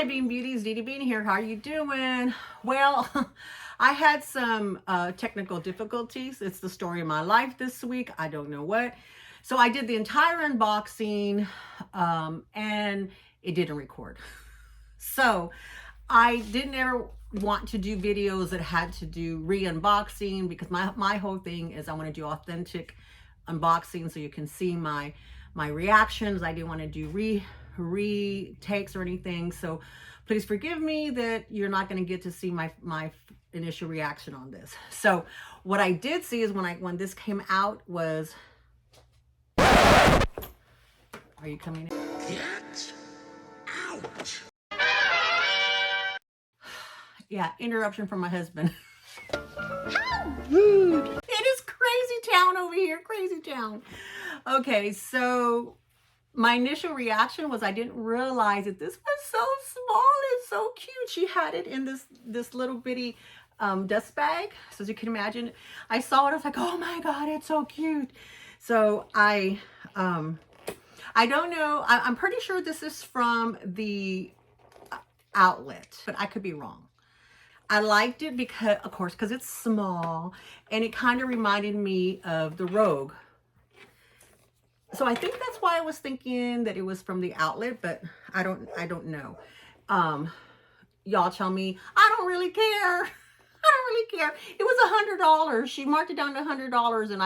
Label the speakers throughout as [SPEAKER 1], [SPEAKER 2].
[SPEAKER 1] Hi Bean Beauties, Dee Dee Bean here. How are you doing? Well, I had some technical difficulties. It's the story of my life this week. I don't know what. So I did the entire unboxing and it didn't record. So I didn't ever want to do videos that had to do re-unboxing because my whole thing is I want to do authentic unboxing so you can see my reactions. I didn't want to do retakes or anything, so please forgive me that you're not going to get to see my initial reaction on this. So what I did see is when this came out was, are you coming in? Get out. Yeah, interruption from my husband. How rude. It is crazy town over here, crazy town. Okay, so my initial reaction was I didn't realize that this was so small and so cute. She had it in this little bitty dust bag. So as you can imagine, I saw it, I was like, oh my God, it's so cute. So I don't know, I'm pretty sure this is from the outlet, but I could be wrong. I liked it because, of course, because it's small and it kind of reminded me of the Rogue. So I think that's why I was thinking that it was from the outlet, but I don't know. Y'all tell me, I don't really care. I don't really care. It was $100. She marked it down to $100 and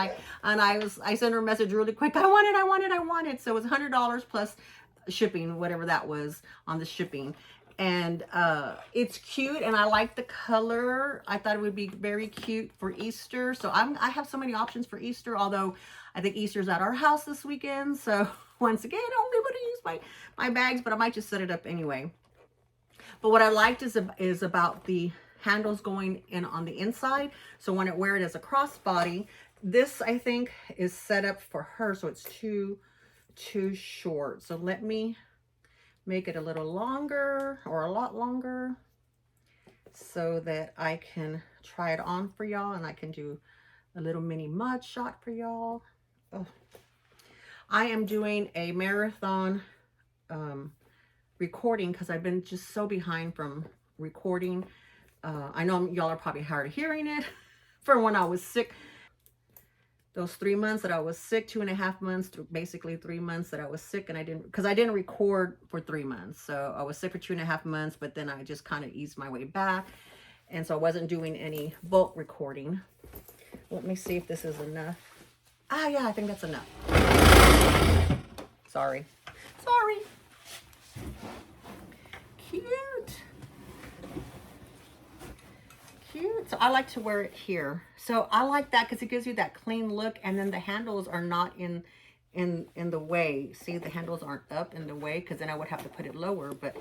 [SPEAKER 1] I sent her a message really quick. I want it. So it was $100 plus shipping, whatever that was on the shipping. And it's cute and I like the color. I thought it would be very cute for Easter. So I have so many options for Easter, although I think Easter's at our house this weekend. So once again, I won't be able to use my bags, but I might just set it up anyway. But what I liked is about the handles going in on the inside. So when I wear it as a crossbody, this I think is set up for her. So it's too short. So let me make it a little longer or a lot longer so that I can try it on for y'all and I can do a little mini mud shot for y'all. Oh. I am doing a marathon recording because I've been just so behind from recording. I know y'all are probably tired of hearing it for when I was sick. Those 3 months that I was sick, 2.5 months, basically 3 months that I was sick, and I didn't record for 3 months. So I was sick for 2.5 months, but then I just kind of eased my way back. And so I wasn't doing any bulk recording. Let me see if this is enough. Ah, yeah, I think that's enough. Sorry. Cute. So I like to wear it here. So I like that because it gives you that clean look, and then the handles are not in the way. See, the handles aren't up in the way because then I would have to put it lower, but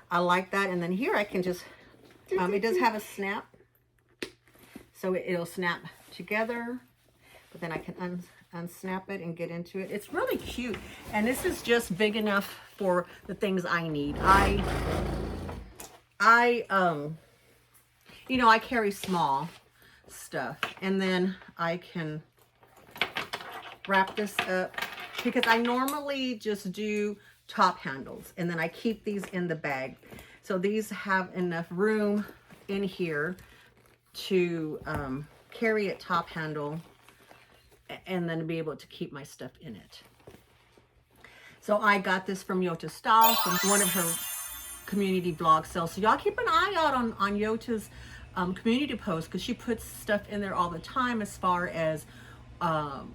[SPEAKER 1] I like that. And then here I can just, it does have a snap. So it'll snap together, but then I can unsnap it and get into it. It's really cute. And this is just big enough for the things I need. You know, I carry small stuff, and then I can wrap this up because I normally just do top handles and then I keep these in the bag. So these have enough room in here to carry it top handle and then be able to keep my stuff in it. So I got this from Yotastyle, from one of her community blog sales. So y'all keep an eye out on Yota's community posts because she puts stuff in there all the time as far as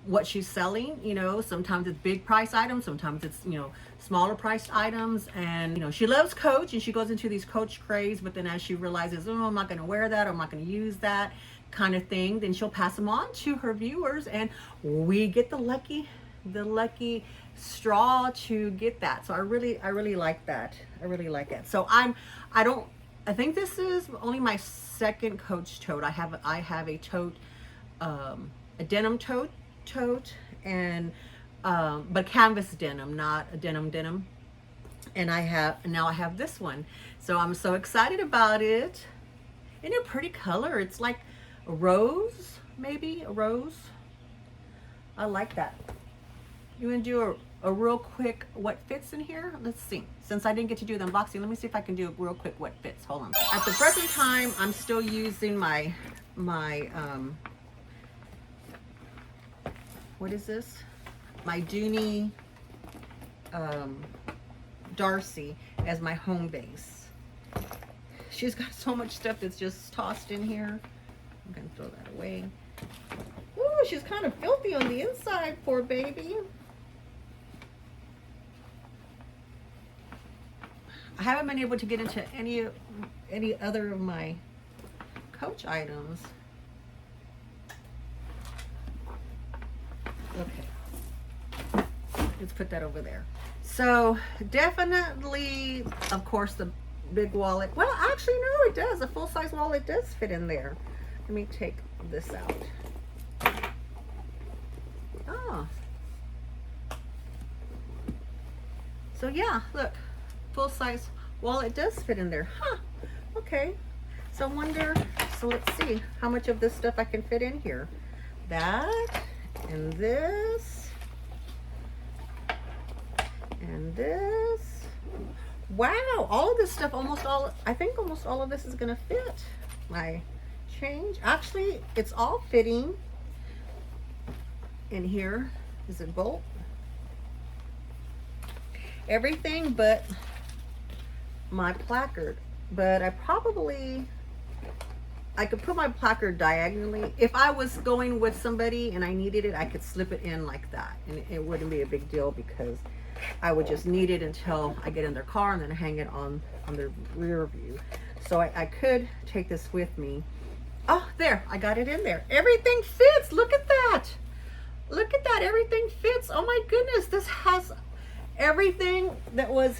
[SPEAKER 1] what she's selling. You know, sometimes it's big price items, sometimes it's, you know, smaller priced items. And, you know, she loves Coach and she goes into these Coach craze, but then as she realizes, oh, I'm not going to wear that, or I'm not going to use that kind of thing, then she'll pass them on to her viewers and we get the lucky straw to get that. So I really like that. I really like it. So I think this is only my second Coach tote. I have a tote, a denim tote, and but canvas denim, not a denim. And now I have this one. So I'm so excited about it. Isn't it a pretty color? It's like a rose, maybe a rose. I like that. You want to do a real quick what fits in here. Let's see. Since I didn't get to do the unboxing, let me see if I can do a real quick what fits. Hold on. At the present time, I'm still using my what is this? My Dooney Darcy as my home base. She's got so much stuff that's just tossed in here. I'm gonna throw that away. Ooh, she's kind of filthy on the inside, poor baby. I haven't been able to get into any other of my Coach items. Okay, let's put that over there. So definitely, of course, the big wallet. Well, actually, no, it does. A full-size wallet does fit in there. Let me take this out. Oh. So yeah, look, full-size wallet does fit in there. Huh. Okay. So I wonder, so let's see how much of this stuff I can fit in here. That, and this, and this. Wow, all of this stuff, I think almost all of this is gonna fit my change. Actually, it's all fitting in here. Is it bolt? Everything but my placard. But I could put my placard diagonally. If I was going with somebody and I needed it, I could slip it in like that. And it wouldn't be a big deal because I would just need it until I get in their car and then hang it on the rear view. So I could take this with me. Oh, there, I got it in there. Everything fits. Look at that. Look at that. Everything fits. Oh my goodness. This has everything that was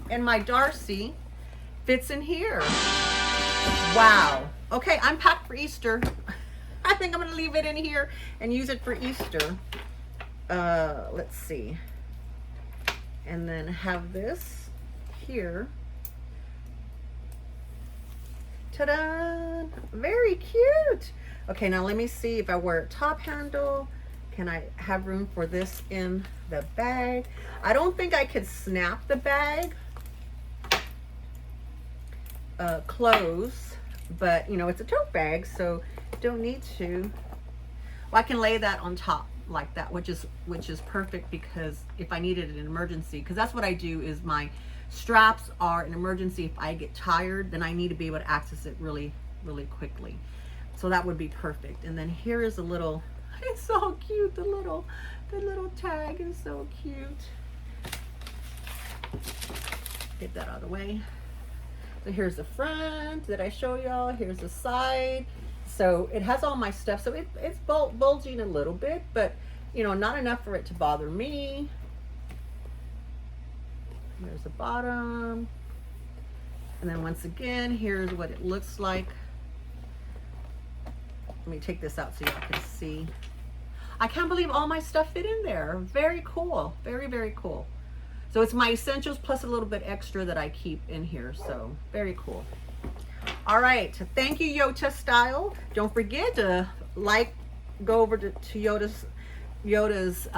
[SPEAKER 1] in my Darcy fits in here. Wow. Okay, I'm packed for Easter. I think I'm going to leave it in here and use it for Easter. Let's see. And then have this here. Ta-da! Very cute. Okay, now let me see if I wear a top handle. Can I have room for this in the bag? I don't think I could snap the bag close, but you know, it's a tote bag, so don't need to. Well, I can lay that on top like that, which is perfect, because if I needed an emergency, because that's what I do, is my straps are an emergency. If I get tired, then I need to be able to access it really quickly. So that would be perfect. And then here is a little, it's so cute, the little tag is so cute. Get that out of the way. So here's the front that I show y'all. Here's the side. So it has all my stuff. So it's bulging a little bit, but you know, not enough for it to bother me. There's the bottom. And then once again, here's what it looks like. Let me take this out so y'all can see. I can't believe all my stuff fit in there. Very cool. Very cool. So it's my essentials plus a little bit extra that I keep in here. So very cool. All right. Thank you, Yotastyle. Don't forget to go over to Yota's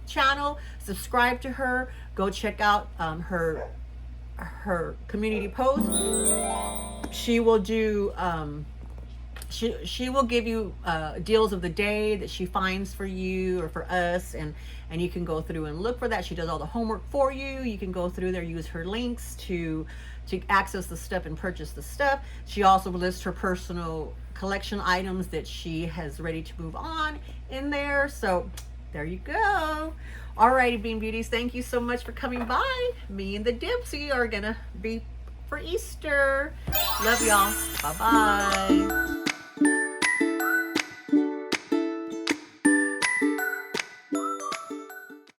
[SPEAKER 1] channel, subscribe to her, go check out her community post. She will do she will give you deals of the day that she finds for you or for us, and you can go through and look for that. She does all the homework for you. You can go through there, use her links to access the stuff and purchase the stuff. She also lists her personal collection items that she has ready to move on in there. So there you go. Alrighty, Bean Beauties, thank you so much for coming by. Me and the Dempsey are gonna be for Easter. Love y'all. Bye-bye.